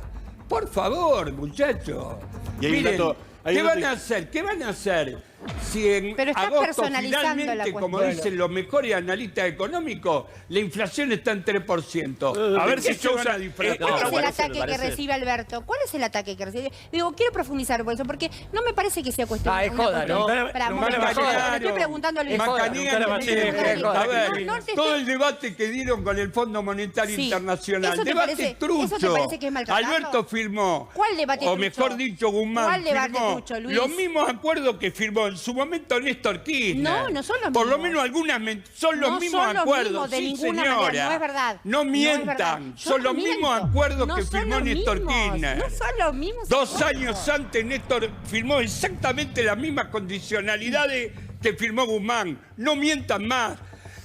Por favor, muchachos. Y hay un Miren, dato- hay ¿qué un van dato- a hacer? ¿Qué van a hacer? Si en Pero estás agosto personalizando la finalmente, como cuestión. dicen los mejores analistas económicos, la inflación está en 3%. A ver ¿De qué si se van Sousa- a disfrazar? ¿Cuál es el bueno, ataque me que parece. recibe Alberto? ¿Cuál es el ataque que recibe? Digo, quiero profundizar por eso, porque no me parece que sea cuestión Ah, es una joda, cuestión- ¿no? Espera, un Nunca le momento, va a le joder. estoy preguntando a Luis. Es joda, Macanean, nunca la miren, va a hacer, a ver, no te todo estoy- el debate que dieron con el Fondo Monetario Sí. Internacional, ¿Eso te debate parece- trucho. eso te parece que es maltratarlo? Alberto firmó, ¿Cuál debate o trucho? mejor dicho, Guzmán ¿Cuál debate firmó trucho, Luis? los mismos acuerdos que firmó en su momento Néstor Kirchner. No son los Por lo mismos. menos algunas son los No mismos son los acuerdos. mismos, de Sí, ninguna señora. manera, no es verdad. No No es mientan, verdad. Yo son no los mismos miento. acuerdos No que son firmó los Néstor mismos. Kirchner. No son los mismos 2 acuerdos. años antes Néstor firmó exactamente las mismas condicionalidades que firmó Guzmán. No mientan más.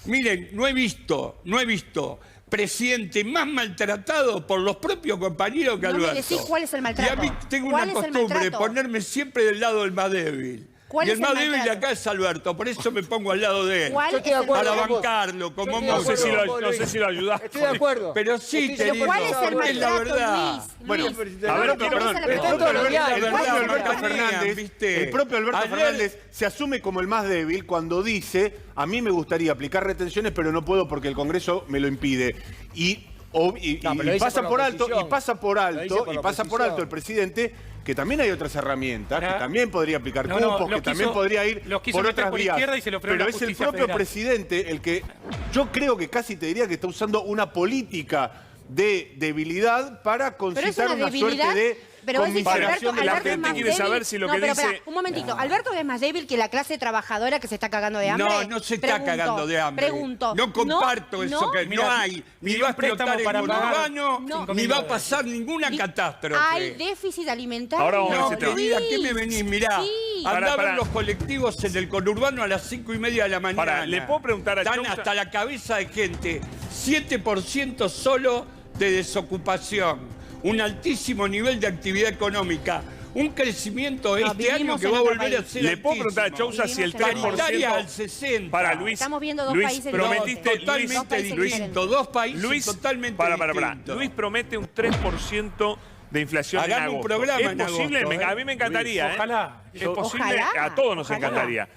Miren, no he visto presidente más maltratado por los propios compañeros que No me Alberto. decís cuál es el maltrato. Y a mí tengo ¿Cuál una es el costumbre de maltrato? ponerme siempre del lado del más débil. ¿Cuál Y es el el más débil de maltrato? acá es Alberto, por eso me pongo al lado de él. ¿Cuál Yo es estoy de el acuerdo Para maltrato? con vos. bancarlo como Yo estoy de No sé si monstruo. acuerdo lo, no sé si lo ayudás. Estoy de acuerdo. Pero sí, Estoy de querido, ¿Cuál es el es la maltrato, verdad. Luis? Bueno, Luis, a ver, no perdón, contesta la el pregunta. propio Alberto, Claro, el propio claro, Alberto claro. Fernández, ¿Viste? el propio Alberto Ayer- Fernández se asume como el más débil cuando dice, a mí me gustaría aplicar retenciones, pero no puedo porque el Congreso me lo impide. Y No, pero lo dice pasa por la por alto, oposición. y pasa por Lo dice alto, por y la pasa por oposición. alto el presidente que también hay otras herramientas, Ahora- que también podría aplicar No, no, cupos, los que también quiso- podría ir los quiso por meter otras por vías. izquierda y se lo frenó Pero la es el justicia propio federal. presidente el que yo creo que casi te diría que está usando una política de debilidad para Pero es concitar una una debilidad. suerte de Pero vos decís que conmiseración Alberto, de la Alberto es gente más quiere débil. saber si lo no, que pero dice- espera, un momentito. ¿Alberto es más débil que la clase trabajadora que se está cagando de hambre? No, no se está Pregunto, cagando de hambre. Pregunto. No comparto eso no, que Mira, no hay. Ni pidió va a un préstamo explotar el para pagar conurbano, No. ni va a pasar ninguna Di- catástrofe. Hay déficit alimentario. Ahora vamos a No, ese tema. querida, ¿qué me venís? Mirá, Sí. andaban Pará. los colectivos en el conurbano a las 5:30 de la mañana. Pará, ¿le puedo preguntar a Están Chausa? hasta la cabeza de gente. 7% solo de desocupación. Un altísimo nivel de actividad económica. Un crecimiento este año vivimos que en va a otro volver a país. ser ¿Le puedo preguntar a altísimo. Chausa si el Vivimos en otro país. Paritaria 3%... al 60. Para Luis, Estamos viendo dos Luis, países prometiste, diferentes. Totalmente Dos países distinto. diferentes. Dos países Luis, totalmente para. distintos. Luis promete un 3% de inflación en Hagamos un agosto. programa ¿Es en posible? agosto, A mí me encantaría. Luis, ojalá. Es posible, Ojalá, a todos nos ojalá. encantaría.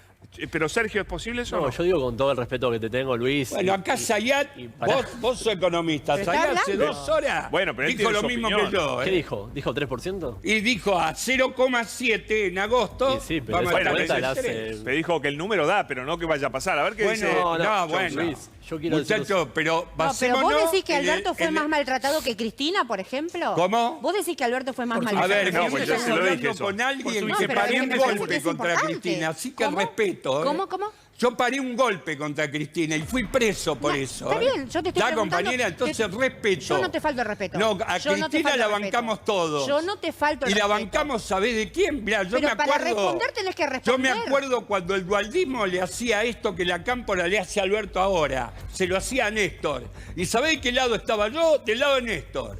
Pero Sergio, ¿es posible eso? o No, no? yo digo con todo el respeto que te tengo, Luis. Bueno, acá Sayat, y pará. vos sos economista. ¿Pero está Sayat hace hablando? 2 horas Bueno, pero él dijo tiene lo su mismo opinión. que yo. ¿Qué dijo? ¿Dijo 3%? Y dijo a 0,7 en agosto. Sí, pero vamos a esa estar cuenta en la el hace- 3. Me dijo que el número da, pero no que vaya a pasar. A ver qué dice. Bueno, no, no, bueno. Luis, yo quiero Muchachos, pero No, pero basémonos vos decís que en el- Alberto fue en el- más maltratado que Cristina, por ejemplo. ¿Cómo? Vos decís que Alberto fue más A maltratado. ver, No, no, pues pues yo estamos se lo dije hablando eso. con alguien No, que pero paré me un parece que golpe es contra importante. Cristina, así que ¿Cómo? respeto. ¿Cómo? Yo paré un golpe contra Cristina y fui preso por No, eso. está bien, yo te estoy La preguntando- compañera, entonces respeto. Yo no te falto el respeto. No, a Yo no te Cristina falto la el respeto. bancamos todos. Yo no te falto el Y la respeto. bancamos, ¿sabés de quién? Mirá, yo Pero me para acuerdo. responder tenés que Yo me responder. acuerdo cuando el dualdismo le hacía esto que la Cámpora le hace a Alberto ahora. Se lo hacía a Néstor. ¿Y sabés de qué lado estaba yo? Del lado de Néstor.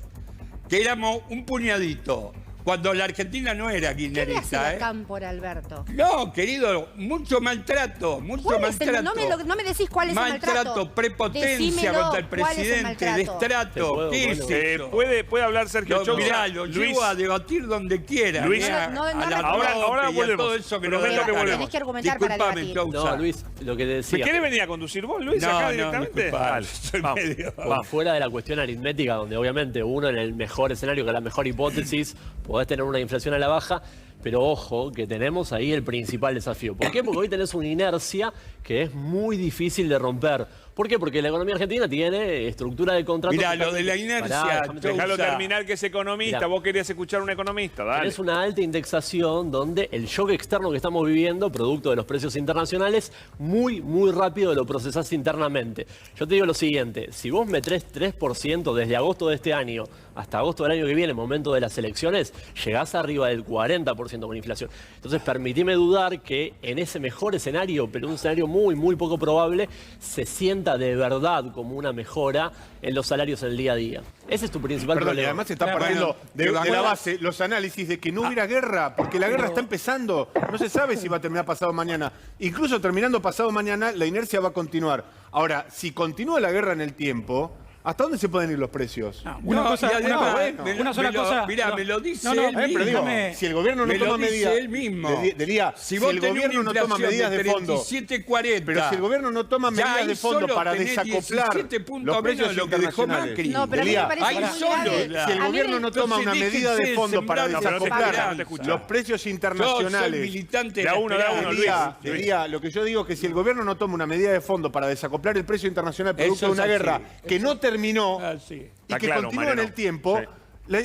Que éramos un puñadito. Cuando la Argentina no era ¿Qué le hace kirchnerista, la ¿eh? Cámpora, Alberto? No, querido, mucho maltrato, mucho ¿Cuál es el- maltrato. no me decís cuál es el maltrato. Prepotencia Decímelo, contra el ¿cuál es el presidente, maltrato? destrato. Te puedo, ¿Qué es bueno. eso? ¿Puede hablar Sergio Lo, Chausa? mirá, lo Luis, llevo a debatir donde quiera. Luis. mirá, No, no, a no, la ahora López y a volvemos. todo eso que Prometo nos da que la volvemos. gana. Tenés que argumentar para Disculpame, debatir. Chausa. No, Luis, lo que te ¿Me decía. quiere venir a conducir vos, Luis, No, acá no, directamente? disculpa, Dale, soy vamos. medio- Vamos. Fuera de la cuestión aritmética, donde obviamente uno en el mejor escenario, con la mejor hipótesis, podés tener una inflación a la baja, pero ojo, que tenemos ahí el principal desafío. ¿Por qué? Porque hoy tenés una inercia que es muy difícil de romper. ¿Por qué? Porque la economía argentina tiene estructura de contratos. Mirá, que lo de la permiten- inercia, Pará, déjame terminar. Déjalo Chausa. terminar, que es economista. Mirá. Vos querías escuchar a un economista, dale. Tenés una alta indexación donde el shock externo que estamos viviendo, producto de los precios internacionales, muy rápido lo procesás internamente. Yo te digo lo siguiente, si vos metés 3% desde agosto de este año hasta agosto del año que viene, momento de las elecciones, llegás arriba del 40% con inflación. Entonces, permitime dudar que en ese mejor escenario, pero un escenario muy poco probable, se siente sienta de verdad como una mejora en los salarios en el día a día. Ese es tu principal Perdón, y problema. además se está Claro, partiendo bueno, de la base los análisis de que no hubiera guerra, porque la guerra está empezando. No se sabe si va a terminar pasado mañana. Incluso terminando pasado mañana, la inercia va a continuar. Ahora, si continúa la guerra en el tiempo, ¿hasta dónde se pueden ir los precios? No, No, y además, una sola cosa. Mirá, me lo dice No, no, él mismo. Pero digo, déjame- si el gobierno no Me lo toma dice medidas... él mismo. Diría, Si si vos el tenés gobierno una no toma inflación medidas de fondo... 37,40. Pero si el gobierno no toma ya medidas ahí de fondo solo para tenés desacoplar 17 puntos los precios menos de lo que dejó internacionales. Macri. No, pero a mí me Delia, parece ahí muy solo, grave. la- Si el A mí gobierno me- no toma una Entonces, medida de déjense fondo para sembrar esa desacoplar esperanza. No te escucho. los precios Yo soy internacionales... militante de De a la uno, de a uno, esperanza. Luis. Diría, lo que yo digo es que si el gobierno no toma una medida de fondo para desacoplar el precio internacional producto Eso de es una así. guerra que no terminó Ah, sí. y Está que claro, continúa en Mariano. el tiempo, Sí.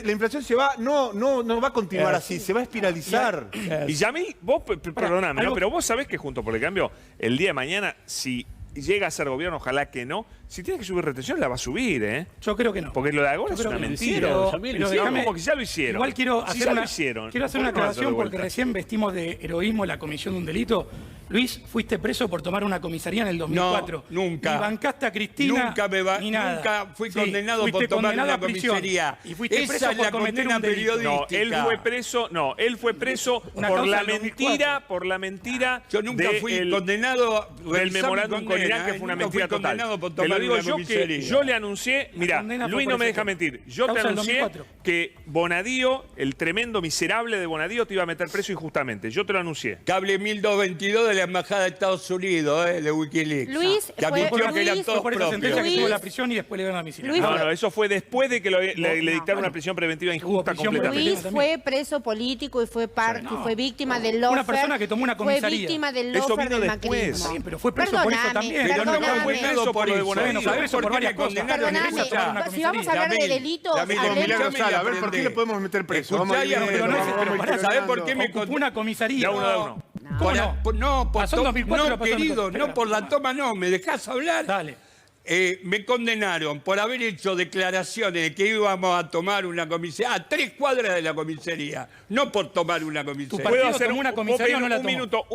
la inflación se va, no va a continuar así, se va a espiralizar. Y Yamil, vos, perdóname, ¿no? algo- Pero vos sabés que Juntos por el Cambio, el día de mañana, si llega a ser gobierno, ojalá que no, si tiene que subir retención, la va a subir, ¿eh? Yo creo que no. Porque lo de ahora es Yo una creo que lo mentira. hicieron, Yamil, pero Hicieron déjame- como que ya lo hicieron. Igual quiero Si hacer ya una, lo hicieron, quiero hacer ¿por una qué no hacerlo de aclaración porque vuelta? recién vestimos de heroísmo la comisión de un delito. Luis, fuiste preso por tomar una comisaría en el 2004. No, nunca. Ni bancaste a Cristina, Nunca ni nada. nunca fui Sí, condenado fuiste por tomar condenado una a prisión. comisaría. Y fuiste Esa preso es por la cometer condena un delito. periodística. No, él fue preso Una por causa la del 2004. mentira, Yo nunca fui condenado del revisá mi memorándum con condena, Irán, que fue una nunca fui mentira total. condenado por Te lo tomar digo una yo que comisaría. yo le anuncié, mira, condena fue Luis por no me ese deja tema. mentir, yo te Causa del anuncié 2004. que Bonadío, el tremendo miserable de Bonadío, te iba a meter preso injustamente. Yo te lo anuncié. Cable 1222 de la Embajada de Estados Unidos, de Wikileaks. Luis, que admitió fue- que eran Luis- todos Por esa sentencia que propios. estuvo en la prisión y después le dieron la misión. Luis- No, eso fue después de que le No, dictaron una bueno. prisión preventiva Hubo injusta prisión preventiva. completamente. Luis fue preso político y fue parte, y fue víctima del Una lofer. persona que tomó una Fue comisaría. víctima del Eso lofer vino del después. macrismo. Está bien, pero fue preso por eso también. Pero no Perdóname. fue preso por lo de Bonadío. Bueno, fue ¿Sabés preso por por qué me varias cosas. condenaron? Perdóname, Escuchá. si vamos a hablar de Yamil, delitos, Yamil, hablemos- Milagro Yamil, Sala, a ver por aprendé. qué le podemos meter preso. Escuchá, Vamos a ir pero viendo, no es- vamos pero a ir pará, ¿sabés por hablando. qué me Ocupó una comisaría. De a uno. ¿Cómo no? No, por Pasó en 2004, no, pasó en querido, 2004. no por la toma, no. ¿Me dejás hablar? Dale. Me condenaron por haber hecho declaraciones de que íbamos a tomar una comisaría a 3 cuadras de la comisaría, no por tomar una comisaría. partido ¿Puedo hacer tomó una comisaría o no la un tomó? minuto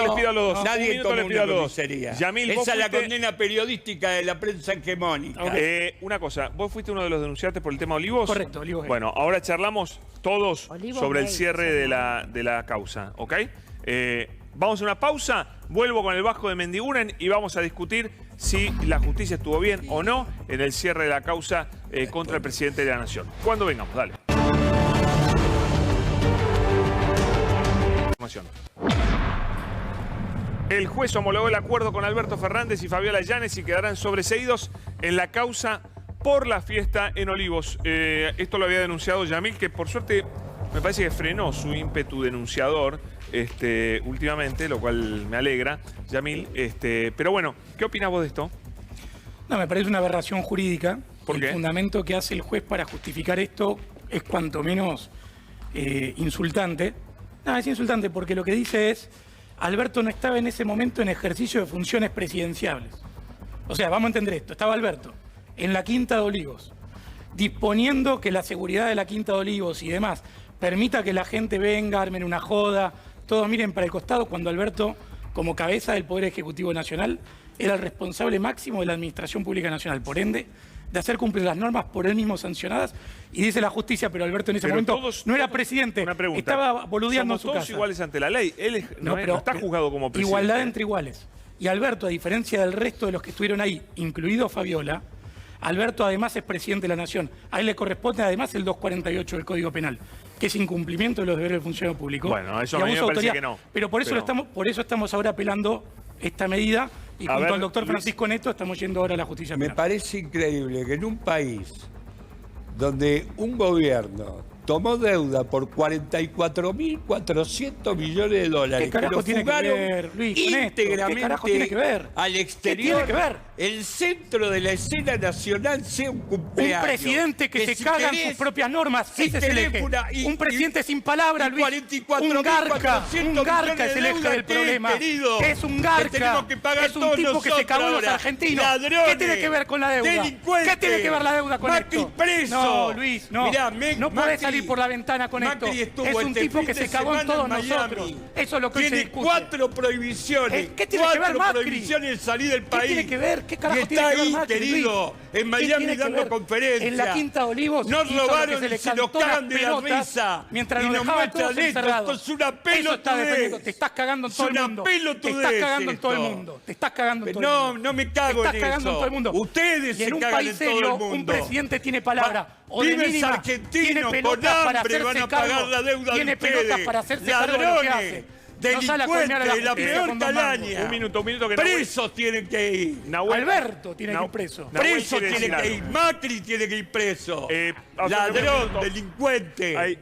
les pido a los dos. Nadie un minuto tomó les pido una a los dos. comisaría. Yamil, vos Esa es la fuiste- condena periodística de la prensa hegemónica. Una cosa, vos fuiste uno de los denunciantes por el tema Olivos. Correcto, Olivos Gay. Bueno, ahora charlamos todos Olivos sobre el Gay, cierre se de la causa, ¿ok? Vamos a una pausa, vuelvo con el Vasco de Mendiguren y vamos a discutir si la justicia estuvo bien o no en el cierre de la causa contra el presidente de la Nación. Cuando vengamos, dale. El juez homologó el acuerdo con Alberto Fernández y Fabiola Llanes y quedarán sobreseídos en la causa por la fiesta en Olivos. Esto lo había denunciado Yamil, que por suerte me parece que frenó su ímpetu denunciador últimamente, lo cual me alegra, Yamil. Pero bueno, ¿qué opinas vos de esto? No, me parece una aberración jurídica. ¿Por el qué? fundamento que hace el juez para justificar esto es cuanto menos insultante. No, es insultante porque lo que dice es, Alberto no estaba en ese momento en ejercicio de funciones presidenciables. O sea, vamos a entender esto. Estaba Alberto en la Quinta de Olivos, disponiendo que la seguridad de la Quinta de Olivos y demás permita que la gente venga, armen una joda, todos miren para el costado, cuando Alberto, como cabeza del Poder Ejecutivo Nacional, era el responsable máximo de la Administración Pública Nacional, por ende, de hacer cumplir las normas por él mismo sancionadas, y dice la justicia, pero Alberto en ese Pero momento todos- no era todos- presidente, Una pregunta. estaba boludeando en Somos su todos casa. iguales ante la ley. Él no está juzgado como presidente. Igualdad entre iguales. Y Alberto, a diferencia del resto de los que estuvieron ahí, incluido Fabiola, Alberto además es presidente de la Nación. A él le corresponde además el 248 del Código Penal, que es incumplimiento de los deberes del funcionario público. Bueno, eso y a mí me abuso de parece autoridad. que no. Pero por eso, Pero- por eso estamos ahora apelando esta medida y A junto ver, al doctor Luis. Francisco Neto estamos yendo ahora a la justicia Me penal. parece increíble que en un país donde un gobierno tomó deuda por 44.400 millones de dólares, ¿Qué carajo que lo tiene que fugaron ver, Luis, con esto? íntegramente ¿Qué carajo tiene que ver? al ¿Qué exterior, tiene que ver? el centro de la escena nacional sea un cumpleaños. Un presidente que se si caga en querés, sus propias normas. si Ese es el querés eje. y- Un presidente sin palabras, y Luis. 44.400 Un garca es el de eje deuda, del ¿qué, problema. querido? Es un Que garca. tenemos que pagar es un todos tipo que se nosotros cagó en los ahora. argentinos. Ladrones, ¿Qué tiene que ver con la deuda? delincuentes, ¿Qué tiene que ver la deuda con Macri esto? preso. No, Luis, no. Mirá, no podés Macri salir salir por la ventana con esto. Macri estuvo Es un este tipo fin que de se cagó en semana todos en Miami. nosotros. Eso es lo que hoy se Tiene discute. 4 prohibiciones. ¿Qué tiene que ver 4 Macri? prohibiciones en salir del ¿Qué país. tiene que ver? ¿Qué carajo y está tiene que ver ahí, Macri, querido, Luis? en ¿Qué Miami tiene que dando ver? conferencias. En la Quinta de Olivos Nos hizo lo que robaron se y le se nos cantó las cagan de la pelotas risa. mientras y nos nos dejaban todos muestran esto. encerrados. Esto es una Eso está defendiendo. pelotudez. Te estás cagando en Es todo el una mundo. Te pelotudez estás cagando en todo el esto. mundo. Te estás cagando en todo el mundo. No me cago Te en estás cagando en eso. todo el mundo. Ustedes y en se un cagan país en todo serio, el mundo. un presidente tiene palabra. O de Pibes mínima, argentinos tiene con pelotas para hambre van hacerse a pagar cargo. la deuda Tiene de ustedes. pelotas para hacerse cargo de lo que hace. Ladrones, No sale a colmear a la delincuentes, la justicia peor con dos mangos. calaña. Un minuto que Nahuel- Presos tienen que ir. Nahuel- Alberto tiene que Nahu- ir preso. Nahuel Presos quiere tienen decir que ir. algo. Macri tiene que ir preso. absolutamente un Ladrón, minuto. delincuente. Ahí,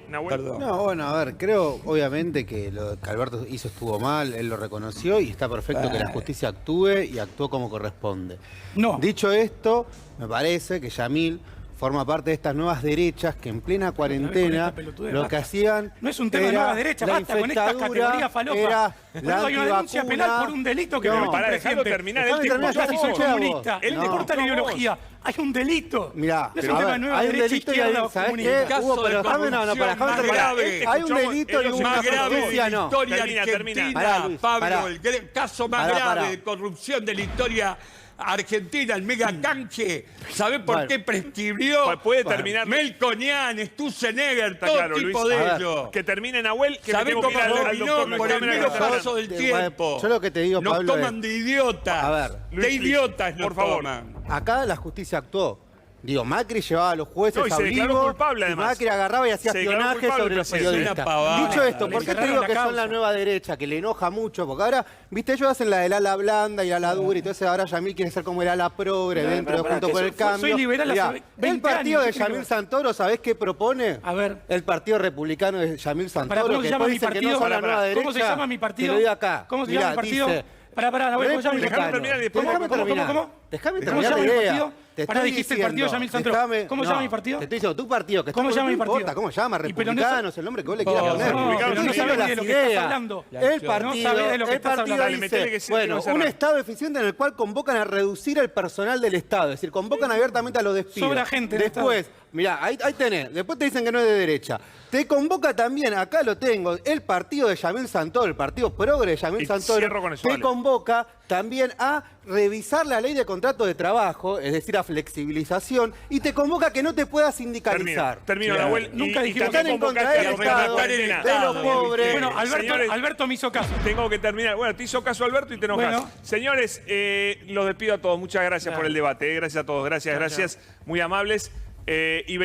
Nahuel. Perdón. No, bueno, a ver, creo obviamente que lo que Alberto hizo estuvo mal, él lo reconoció y está perfecto que la justicia actúe y actuó como corresponde. No. Dicho esto, me parece que Yamil forma parte de estas nuevas derechas que en plena cuarentena esta pelotudez, lo basta. que hacían No es un tema de era nueva derecha, la basta con esta infectadura, categoría falopa. era Boludo, la hay una denuncia antivacuna. penal por un delito que No, cometió un pará, dejalo presidente. terminar, Dejame él te terminar, escuchó Ya a soy vos. comunista. Él No te importa escuchó la a vos. ideología. Hay un delito. Mirá, no es pero un a tema ver, nueva hay un derecha, delito y izquierda hay, o ¿sabes comunista. qué? Caso de Pero déjame, no, corrupción déjame más terminar. grave. Hay un Escuchamos, delito y es lo una más grave de justicia la no. historia Termina, argentina, termina. Pará, Luis, Pablo, pará. el caso más Pará, grave pará. de corrupción de la historia argentina, el mega canje. ¿Sabe por Bueno. qué prescribió? Puede terminar. Melconian, Stussenegger, Está todo claro, tipo Luis. de A ver, ellos. Que termine Nahuel, que me ¿Sabe tengo cómo que ir al terminó? doctor Luis Por el Cámara mero Castellano. paso del Bueno, tiempo. yo lo que te digo, Nos Pablo, toman de idiotas. A ver, de Luis, idiotas nos por favor. toman. acá la justicia actuó. Digo, Macri llevaba a los jueces No, y a se declaró Olivo, culpable, y además. Macri agarraba y hacía Se declaró espionaje culpable sobre el los presidente. periodistas. Una pavada. Dicho esto, Le ¿por qué te cerraron digo la que son causa. la nueva derecha? Que le enoja mucho, porque ahora, viste, ellos hacen la del ala blanda y la ala dura, y entonces ahora Yamil quiere ser como el ala progre dentro de pará, Junto que por soy- el Cambio. soy liberal Mirá, hace 20 el partido años, de ¿qué tiene que Yamil ver? Santoro, ¿sabés qué propone? A ver. El Partido Republicano de Yamil Santoro, ¿Cómo se que llama después mi dicen que partido? no son la Pará, nueva derecha. ¿Cómo se llama mi partido? Te lo digo acá. ¿Cómo se llama mi partido? Dice, Pará, Nahuel, ¿cómo se llama mi Dejame partido? terminar y después Déjame vamos. terminar. ¿Cómo? Déjame ¿Cómo se terminar llama la mi idea. partido? Te Pará, estoy dijiste el partido diciendo, Yamil Santoro. déjame- ¿Cómo se llama mi partido? Te estoy diciendo, tu partido, que ¿Cómo está se llama no mi partido? importa, ¿cómo se llama? Y pero no Republicanos, sa- el nombre que vos le quieras poner. no, Republicanos, pero no sí, sabés las de lo que estás ideas. hablando. El No partido, sabés de lo que el estás partido hablando. Dale, metele que dice, sí, bueno, tengo que un cerrar. Estado eficiente en el cual convocan a reducir el personal del Estado, es decir, convocan abiertamente a los despidos. Sobra gente en el Después, mirá, ahí tenés, después te dicen que no es de derecha. Te convoca también, acá lo tengo, el partido de Yamil Santoro, el partido progre de Yamil Y Santoro, cierro con eso, te dale. convoca también a revisar la ley de contrato de trabajo, es decir, a flexibilización, y te convoca que no te puedas sindicalizar. Termino, Sí, Nahuel. nunca y dijimos también que en contra convocaste del a Estado, retratar el de Estado. los pobres. Bueno, Señores, Alberto me hizo caso. tengo que terminar. Bueno, te hizo caso Alberto y te enojas. Bueno. Señores, los despido a todos. Muchas gracias por el debate. Gracias a todos. Gracias. Muy amables. Y